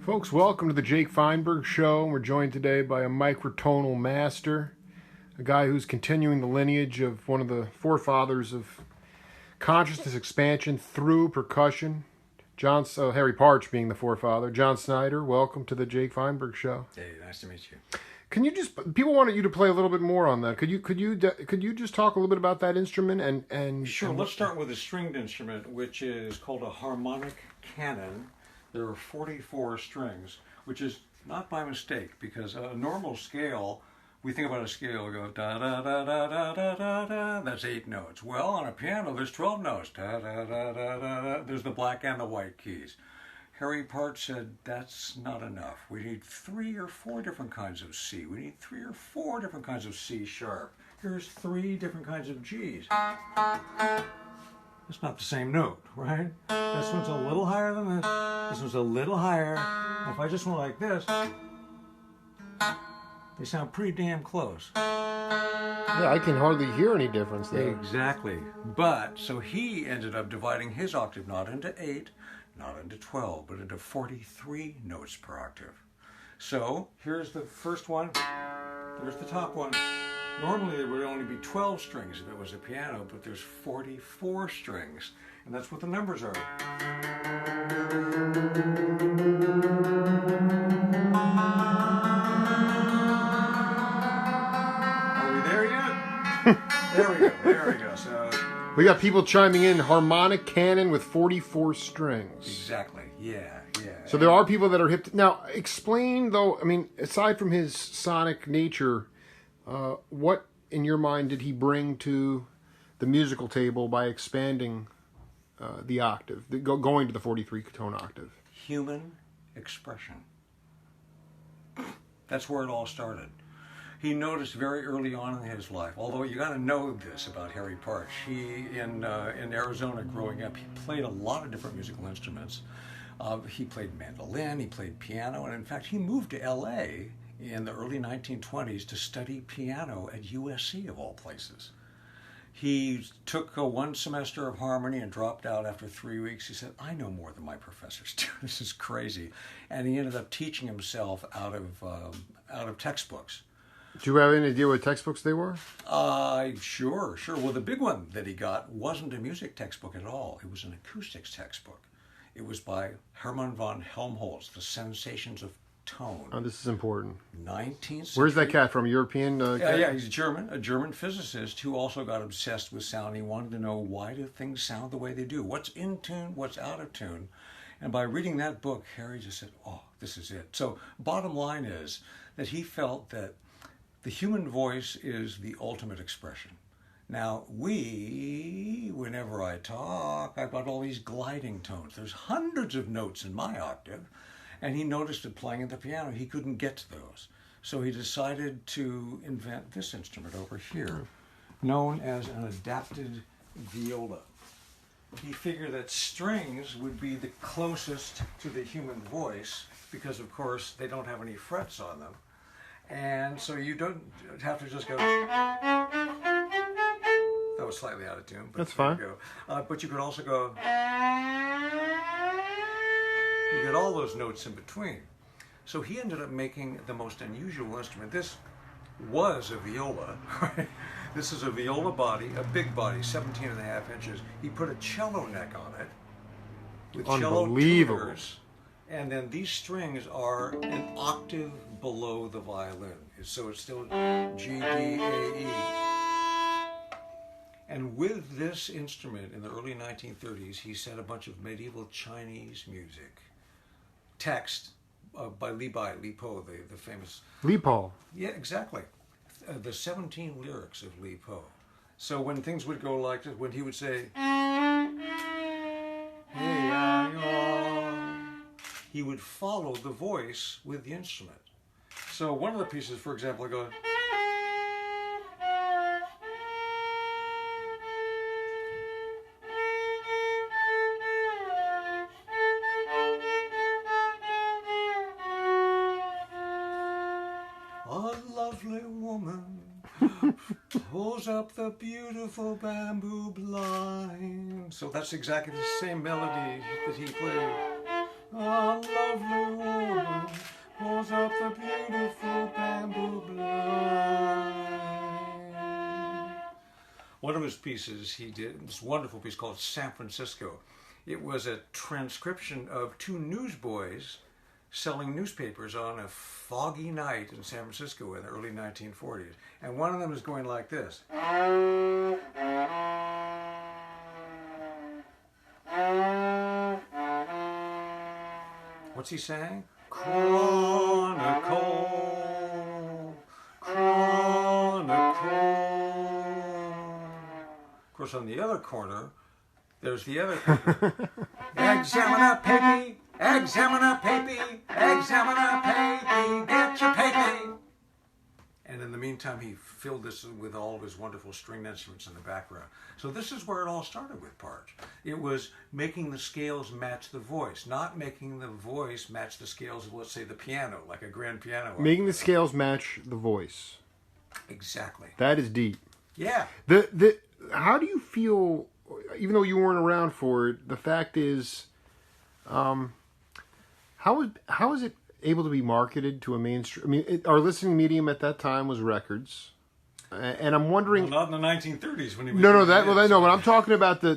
Folks, welcome to the Jake Feinberg Show. We're joined today by a microtonal master, a guy who's continuing the lineage of one of the forefathers of consciousness expansion through percussion. Harry Partch being the forefather. John Schneider, welcome to the Jake Feinberg Show. Hey, nice to meet you. Can you people wanted you to play a little bit more on that? Could you just talk a little bit about that instrument and Sure. Let's start with a stringed instrument, which is called a harmonic canon. There are 44 strings, which is not by mistake, because a normal scale, we think about a scale, we go da da da da da da da da, that's 8 notes. Well, on a piano, there's 12 notes, da da da da da da, there's the black and the white keys. Harry Partch said that's not enough. We need 3 or 4 different kinds of C. We need 3 or 4 different kinds of C sharp. Here's 3 different kinds of Gs. It's not the same note, right? This one's a little higher than this. This one's a little higher. If I just went like this, they sound pretty damn close. Yeah, I can hardly hear any difference there. Exactly. But, so he ended up dividing his octave not into 8, not into 12, but into 43 notes per octave. So, here's the first one. There's the top one. Normally there would only be 12 strings if it was a piano, but there's 44 strings, and that's what the numbers are. Are we there yet? There we go. So we got people chiming in, harmonic canon with 44 strings. Exactly, yeah. So there are people that are hip. Now, explain, though, I mean, aside from his sonic nature, what, in your mind, did he bring to the musical table by expanding the octave, going to the 43-tone octave? Human expression. That's where it all started. He noticed very early on in his life, although you got to know this about Harry Partch. He, in Arizona growing up, he played a lot of different musical instruments. He played mandolin, he played piano, and in fact, he moved to L.A. in the early 1920s to study piano at USC, of all places. He took 1 semester of harmony and dropped out after 3 weeks. He said, I know more than my professors do. This is crazy. And he ended up teaching himself out of textbooks. Do you have any idea what textbooks they were? Sure. Well, the big one that he got wasn't a music textbook at all. It was an acoustics textbook. It was by Hermann von Helmholtz, The Sensations of Tone. Oh, this is important. 19th century. Where's that cat from? European? Yeah, he's German, a German physicist who also got obsessed with sound. He wanted to know, why do things sound the way they do? What's in tune? What's out of tune? And by reading that book, Harry just said, oh, this is it. So bottom line is that he felt that the human voice is the ultimate expression. Now, whenever I talk, I've got all these gliding tones. There's hundreds of notes in my octave, and he noticed that playing at the piano, he couldn't get to those. So he decided to invent this instrument over here, known as an adapted viola. He figured that strings would be the closest to the human voice because, of course, they don't have any frets on them. And so you don't have to just go... That was slightly out of tune. But that's fine. But you could also go... You get all those notes in between. So he ended up making the most unusual instrument. This was a viola, right? This is a viola body, a big body, 17.5 inches. He put a cello neck on it with cello tuners. And then these strings are an octave below the violin. So it's still G, D, A, E. And with this instrument in the early 1930s, he set a bunch of medieval Chinese music. Text by Li Po, the famous... Li Po? Yeah, exactly. The 17 lyrics of Li Po. So when things would go like this, when he would say... Hey, he would follow the voice with the instrument. So one of the pieces, for example, goes. A lovely woman pulls up the beautiful bamboo blind. So that's exactly the same melody that he played. A lovely woman pulls up the beautiful bamboo blind. One of his pieces he did, this wonderful piece called San Francisco. It was a transcription of two newsboys selling newspapers on a foggy night in San Francisco in the early 1940s. And one of them is going like this. What's he saying? Chronicle, chronicle. Of course, on the other corner, there's the other paper. Examiner papy, examiner papy, examiner papy, get your papy. And in the meantime, he filled this with all of his wonderful string instruments in the background. So this is where it all started with Partch. It was making the scales match the voice, not making the voice match the scales of, let's say, the piano, like a grand piano. Making the scales match the voice. Exactly. That is deep. Yeah. How do you feel, even though you weren't around for it, the fact is, how is it able to be marketed to a mainstream? I mean, our listening medium at that time was records, and I'm wondering. Well, not in the 1930s when he was. No, but I'm talking about the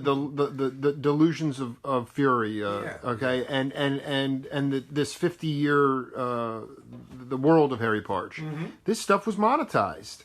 delusions of fury. Yeah. Okay, and this 50-year the world of Harry Partch. Mm-hmm. This stuff was monetized.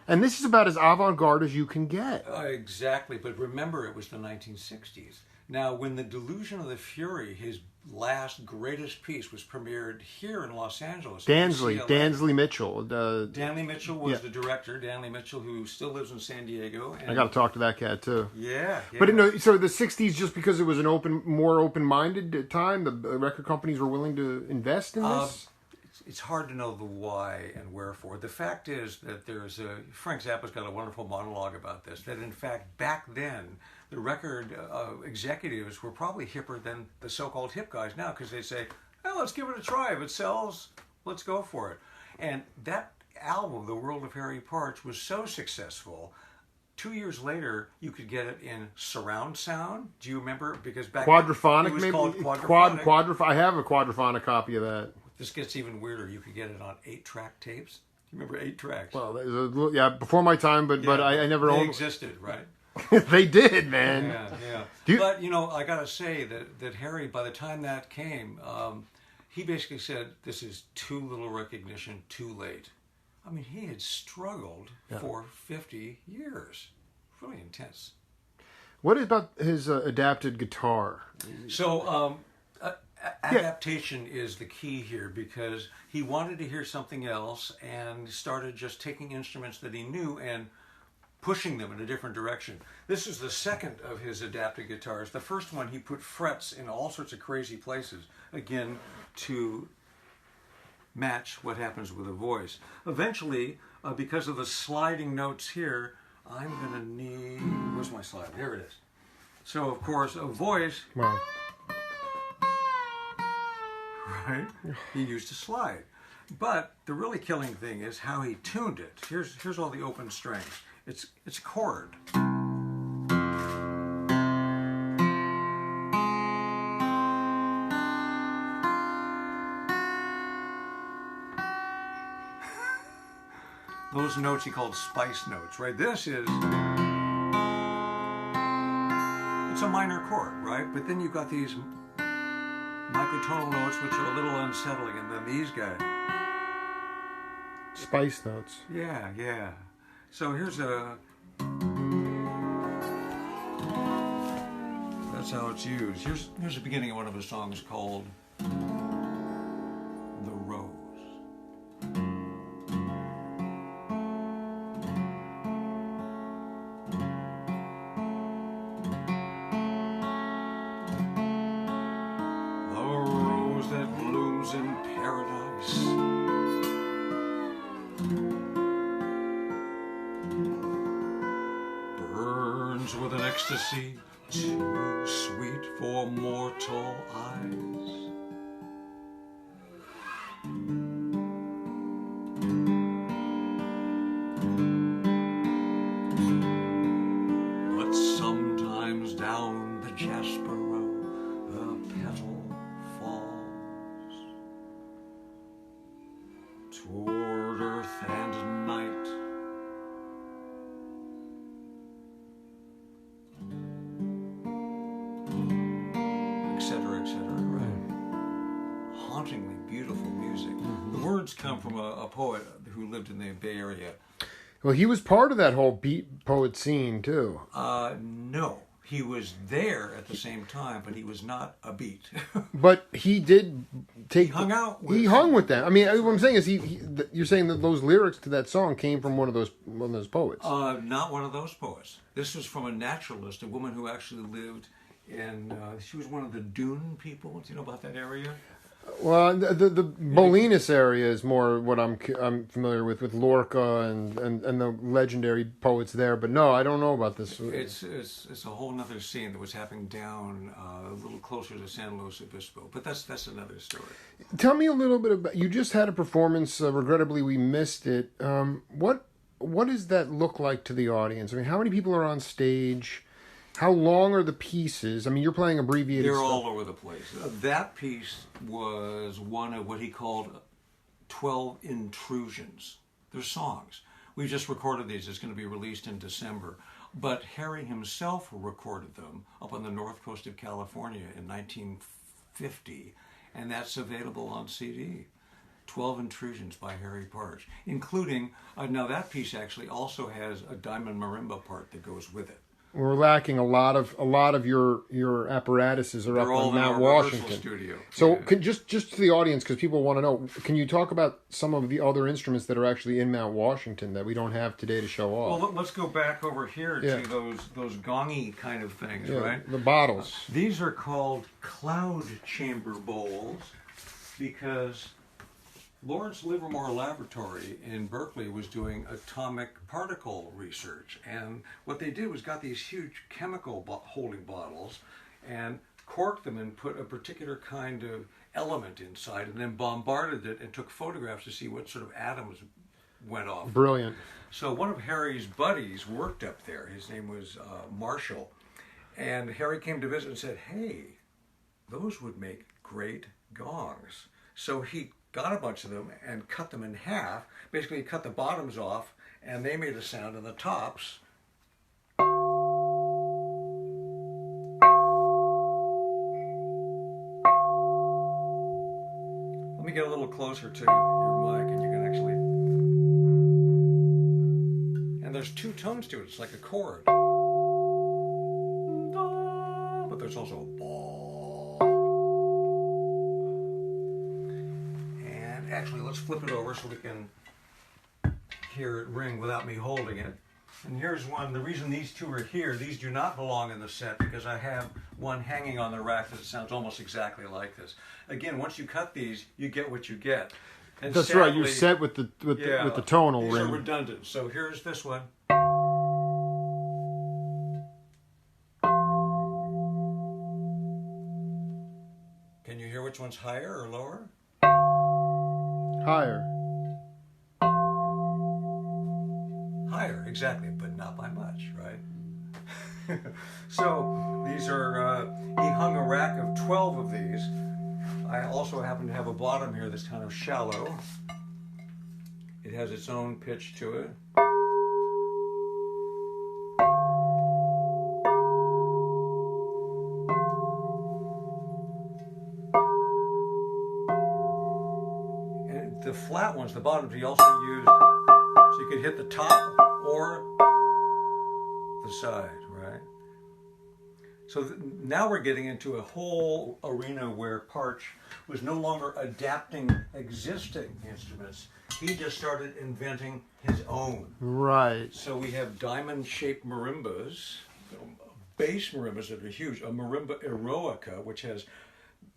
And this is about as avant-garde as you can get. Exactly, but remember, it was the 1960s. Now, when The Delusion of the Fury, his last greatest piece, was premiered here in Los Angeles. Dansley Mitchell. Danley Mitchell was the director. Danley Mitchell, who still lives in San Diego. And I got to talk to that cat too. Yeah. But so the 60s, just because it was an more open-minded time, the record companies were willing to invest in this? It's hard to know the why and wherefore. The fact is that Frank Zappa's got a wonderful monologue about this, that in fact back then the record executives were probably hipper than the so-called hip guys now, because they say, oh, let's give it a try. If it sells, let's go for it. And that album, The World of Harry Partch, was so successful. 2 years later, you could get it in surround sound. Do you remember? Because back Quadraphonic, then, it was maybe? called quadraphonic. I have a quadraphonic copy of that. This gets even weirder. You could get it on 8-track tapes. You remember 8 tracks? Well, yeah, before my time, but I never owned. They existed, right? They did, man. Yeah. But I gotta say that Harry, by the time that came, he basically said, "This is too little recognition, too late." I mean, he had struggled for 50 years. Really intense. What about his adapted guitar? So. Adaptation is the key here, because he wanted to hear something else and started just taking instruments that he knew and pushing them in a different direction. This is the second of his adapted guitars. The first one, he put frets in all sorts of crazy places, again, to match what happens with a voice. Eventually, because of the sliding notes here, I'm going to need... Where's my slide? Here it is. So, of course, a voice... Wow. Right? He used to slide. But the really killing thing is how he tuned it. Here's all the open strings. It's a chord. Those notes he called spice notes, right? This is... It's a minor chord, right? But then you've got these microtonal notes which are a little unsettling, and then these guys. Spice notes. Yeah. So here's that's how it's used. Here's the beginning of one of his songs called The Rose. that blooms in paradise. Burns with an ecstasy too sweet for mortal eyes. But sometimes down the jasper row a petal falls toward earth and night. Etc., etc., right? Hauntingly beautiful music. The words come from a poet who lived in the Bay Area. Well, he was part of that whole beat poet scene too. No, he was there at the same time, but he was not a beat. But he did take. He hung out with He hung with them. I mean, what I'm saying is, you're saying that those lyrics to that song came from one of those poets. Not one of those poets. This was from a naturalist, a woman who actually lived in. She was one of the dune people. Do you know about that area? Well, the Bolinas area is more what I'm familiar with Lorca and the legendary poets there. But no, I don't know about this. It's a whole other scene that was happening down a little closer to San Luis Obispo. But that's another story. Tell me a little bit about. You just had a performance. Regrettably, we missed it. What does that look like to the audience? I mean, how many people are on stage? How long are the pieces? I mean, you're playing abbreviated They're stuff. all over the place. That piece was one of what he called 12 intrusions. They're songs. We just recorded these. It's going to be released in December. But Harry himself recorded them up on the north coast of California in 1950, and that's available on CD. 12 Intrusions by Harry Partch, including, now that piece actually also has a diamond marimba part that goes with it. We're lacking a lot of your apparatuses are They're up all on in Mount our Washington. rehearsal studio. So Yeah. just to the audience, because people want to know, can you talk about some of the other instruments that are actually in Mount Washington that we don't have today to show off? Well, let's go back over here Yeah. to those gongy kind of things, Yeah, right? the bottles. These are called cloud chamber bowls because Lawrence Livermore Laboratory in Berkeley was doing atomic particle research, and what they did was got these huge chemical holding bottles and corked them and put a particular kind of element inside, and then bombarded it and took photographs to see what sort of atoms went off. Brilliant. So one of Harry's buddies worked up there. His name was Marshall, and Harry came to visit and said, "Hey, those would make great gongs." So he got a bunch of them and cut them in half. Basically, he cut the bottoms off, and they made a sound, and the tops. Let me get a little closer to your mic, and you can actually. And there's two tones to it. It's like a chord. But there's also a ball. Actually, let's flip it over so we can hear it ring without me holding it. And here's one. The reason these two are here, these do not belong in the set because I have one hanging on the rack that sounds almost exactly like this. Again, once you cut these, you get what you get. And That's sadly, right. You're set with the tonal these ring. are redundant. So here's this one. Can you hear which one's higher or lower? Higher. Higher, exactly, but not by much, right? So these are, he hung a rack of 12 of these. I also happen to have a bottom here that's kind of shallow. It has its own pitch to it. The flat ones, the bottoms, he also used so you could hit the top or the side, right? So now we're getting into a whole arena where Partch was no longer adapting existing instruments. He just started inventing his own. Right. So we have diamond-shaped marimbas, bass marimbas that are huge. A marimba eroica, which has,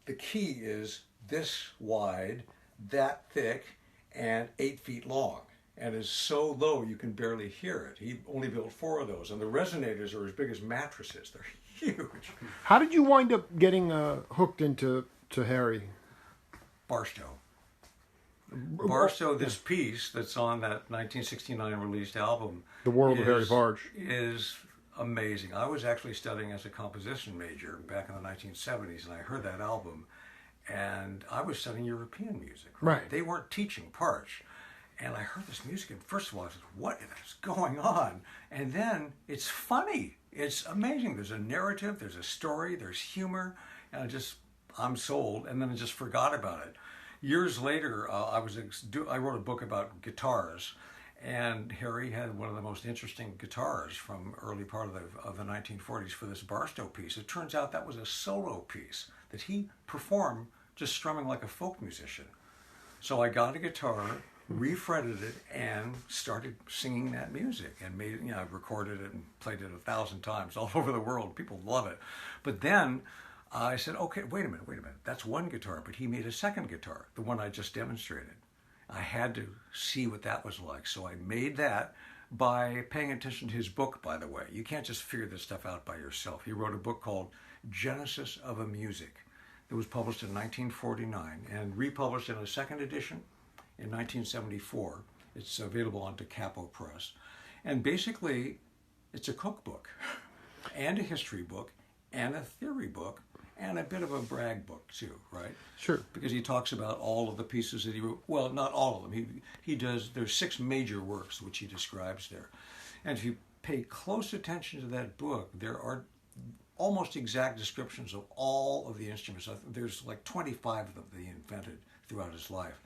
the key is this wide, that thick, and 8 feet long. And is so low you can barely hear it. He only built 4 of those. And the resonators are as big as mattresses. They're huge. How did you wind up getting hooked into Harry? Barstow. Barstow, this piece that's on that 1969 released album, The World of Harry Partch, is amazing. I was actually studying as a composition major back in the 1970s, and I heard that album, and I was studying European music. Right. They weren't teaching Partch. And I heard this music, and first of all, I said, what is going on? And then it's funny. It's amazing. There's a narrative, there's a story, there's humor, and I'm sold, and then I just forgot about it. Years later, I wrote a book about guitars, and Harry had one of the most interesting guitars from early part of the 1940s for this Barstow piece. It turns out that was a solo piece that he performed just strumming like a folk musician. So I got a guitar, refretted it, and started singing that music, and made it, I recorded it and played it 1,000 times all over the world. People love it. But then I said, okay, wait a minute. That's one guitar, but he made a second guitar, the one I just demonstrated. I had to see what that was like. So I made that by paying attention to his book, by the way. You can't just figure this stuff out by yourself. He wrote a book called Genesis of a Music. It was published in 1949 and republished in a second edition in 1974. It's available on Da Capo Press. And basically, it's a cookbook and a history book and a theory book and a bit of a brag book too, right? Sure. Because he talks about all of the pieces that he wrote. Well, not all of them. He does, there's 6 major works which he describes there. And if you pay close attention to that book, there are almost exact descriptions of all of the instruments. There's like 25 of them that he invented throughout his life.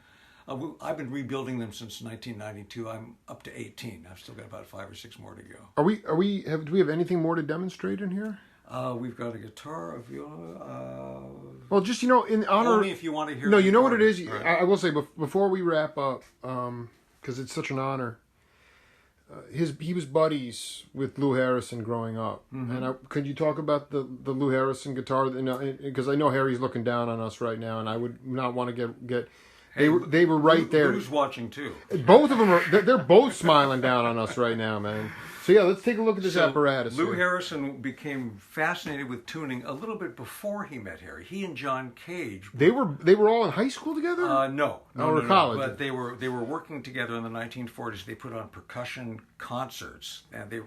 I've been rebuilding them since 1992. I'm up to 18. I've still got about 5 or 6 more to go. Do we have anything more to demonstrate in here? We've got a guitar, a viola. Well, just, in honor. Only if you want to hear. No, you know what it is. Right. I will say before we wrap up, because it's such an honor. He was buddies with Lou Harrison growing up, and could you talk about the Lou Harrison guitar? Because I know Harry's looking down on us right now, and I would not want to get. They were right there. Lou's watching too. Both of them they're both smiling down on us right now, man. So yeah, let's take a look at this apparatus. Lou here. Harrison became fascinated with tuning a little bit before he met Harry. He and John Cage. They were all in high school together. No, college. But they were working together in the 1940s. They put on percussion concerts, and there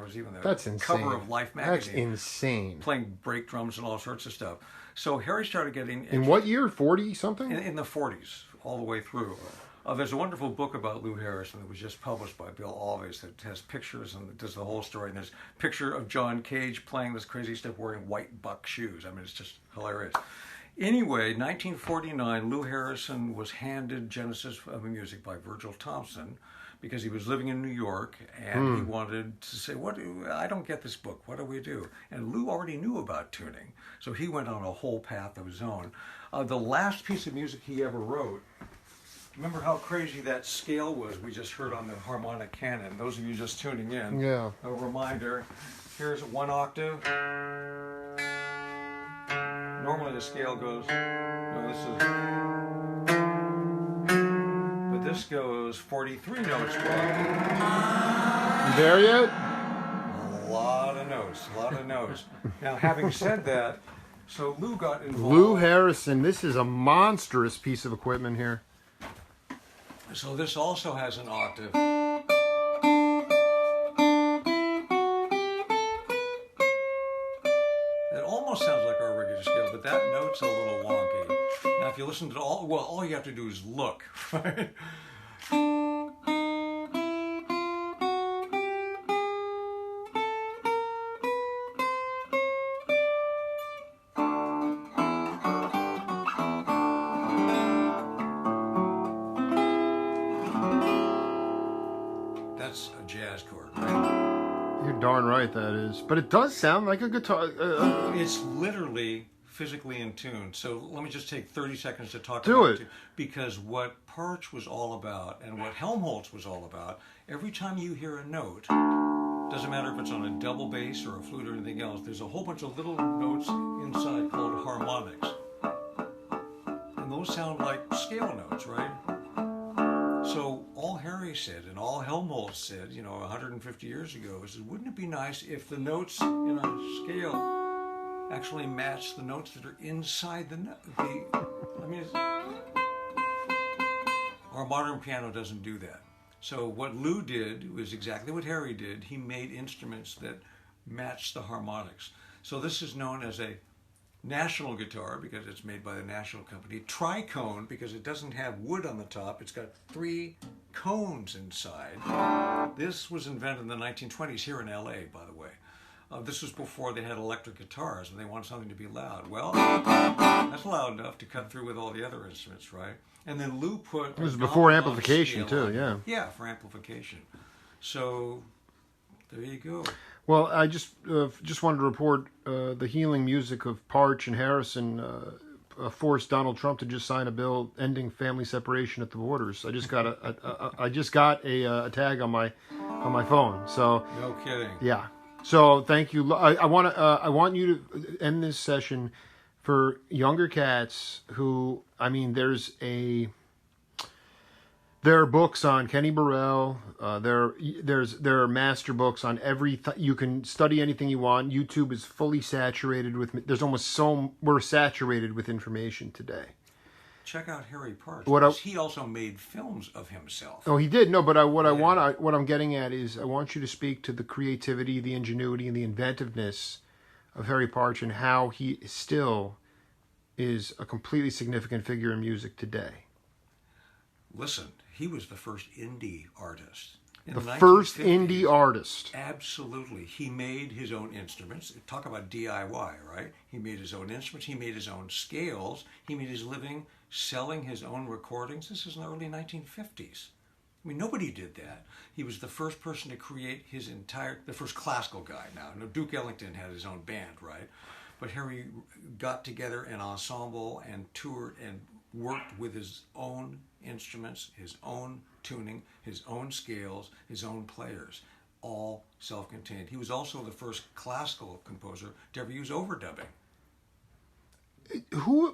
was even the cover of Life magazine. That's insane. Playing break drums and all sorts of stuff. So Harry started getting in what year? 40 something? In the 40s, all the way through. There's a wonderful book about Lou Harrison that was just published by Bill Always that has pictures and does the whole story. And there's a picture of John Cage playing this crazy stuff wearing white buck shoes. It's just hilarious. Anyway, 1949, Lou Harrison was handed Genesis of Music by Virgil Thompson because he was living in New York and he wanted to say, I don't get this book. What do we do? And Lou already knew about tuning. So he went on a whole path of his own. The last piece of music he ever wrote, remember how crazy that scale was we just heard on the harmonic canon? Those of you just tuning in, yeah. A reminder, here's 1 octave. Normally the scale goes, but this goes 43 notes. You there yet? A lot of notes. Now, having said that, so Lou got involved. Lou Harrison, this is a monstrous piece of equipment here. So this also has an octave. It almost sounds like our regular scale, but that note's a little wonky. Now, if you listen to all you have to do is look, right? That's a jazz chord, right? You're darn right that is. But it does sound like a guitar. It's literally physically in tune. So let me just take 30 seconds to talk Do about it. Because what Partch was all about and what Helmholtz was all about, every time you hear a note, doesn't matter if it's on a double bass or a flute or anything else, there's a whole bunch of little notes inside called harmonics. And those sound like scale notes, right? So all Harry said and all Helmholtz said, 150 years ago is, wouldn't it be nice if the notes in a scale actually match the notes that are inside our modern piano doesn't do that. So what Lou did was exactly what Harry did. He made instruments that matched the harmonics. So this is known as a national guitar because it's made by the national company. Tricone because it doesn't have wood on the top. It's got 3 cones inside. This was invented in the 1920s here in LA, by the way. This was before they had electric guitars and they wanted something to be loud. Well, that's loud enough to cut through with all the other instruments, right? And then Lou put... It was before amplification too, yeah. Yeah, for amplification. So, there you go. Well, I just wanted to report the healing music of Partch and Harrison forced Donald Trump to just sign a bill ending family separation at the borders. I just got a tag on my phone. So no kidding. Yeah. So thank you. I want you to end this session for younger cats who, there are books on Kenny Burrell. There are master books on you can study anything you want. YouTube is fully saturated with. We're saturated with information today. Check out Harry Partch. He also made films of himself. Oh, he did. No, but what I'm getting at is I want you to speak to the creativity, the ingenuity, and the inventiveness of Harry Partch and how he still is a completely significant figure in music today. Listen, he was the first indie artist. The first indie artist. Absolutely. He made his own instruments. Talk about DIY, right? He made his own instruments. He made his own scales. He made his living selling his own recordings. This is in the early 1950s. Nobody did that. He was the first person to create the first classical guy now. Duke Ellington had his own band, right? But Harry got together an ensemble and toured and worked with his own instruments, his own tuning, his own scales, his own players, all self-contained. He was also the first classical composer to ever use overdubbing.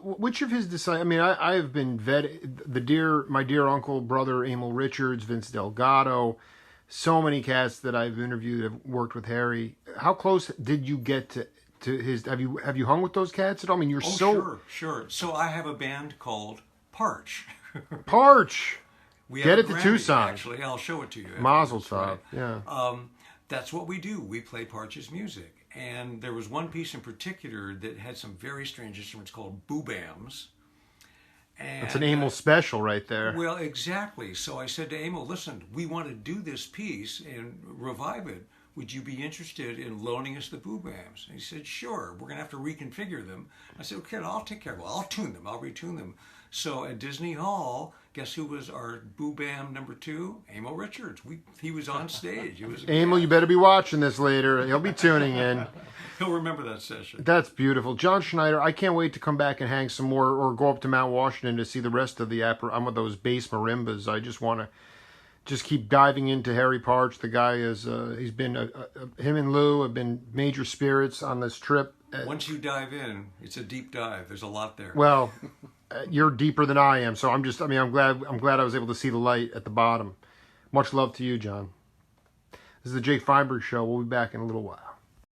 Which of his disciples? I have been vetted. My dear uncle, brother Emil Richards, Vince Delgado, so many cats that I've interviewed have worked with Harry. How close did you get to his? Have you hung with those cats at all? Sure. So I have a band called Partch. Partch. Get it to Tucson. Actually, I'll show it to you. Mazel tov. Right. Yeah. That's what we do. We play Partch's music. And there was one piece in particular that had some very strange instruments called boobams. That's an Emil special right there. Well, exactly. So I said to Emil, listen, we want to do this piece and revive it. Would you be interested in loaning us the boobams? And he said, sure. We're going to have to reconfigure them. I said, okay, I'll take care of it. I'll tune them. I'll retune them. So at Disney Hall, guess who was our boobam number 2? Emil Richards. He was on stage. Emil, you better be watching this later. He'll be tuning in. He'll remember that session. That's beautiful. John Schneider, I can't wait to come back and hang some more or go up to Mount Washington to see the rest of with those bass marimbas. I just want to keep diving into Harry Partch. The guy he's been, him and Lou have been major spirits on this trip. Once you dive in, it's a deep dive. There's a lot there. Well, you're deeper than I am, so I'm glad I was able to see the light at the bottom. Much love to you, John. This is the Jake Feinberg Show. We'll be back in a little while.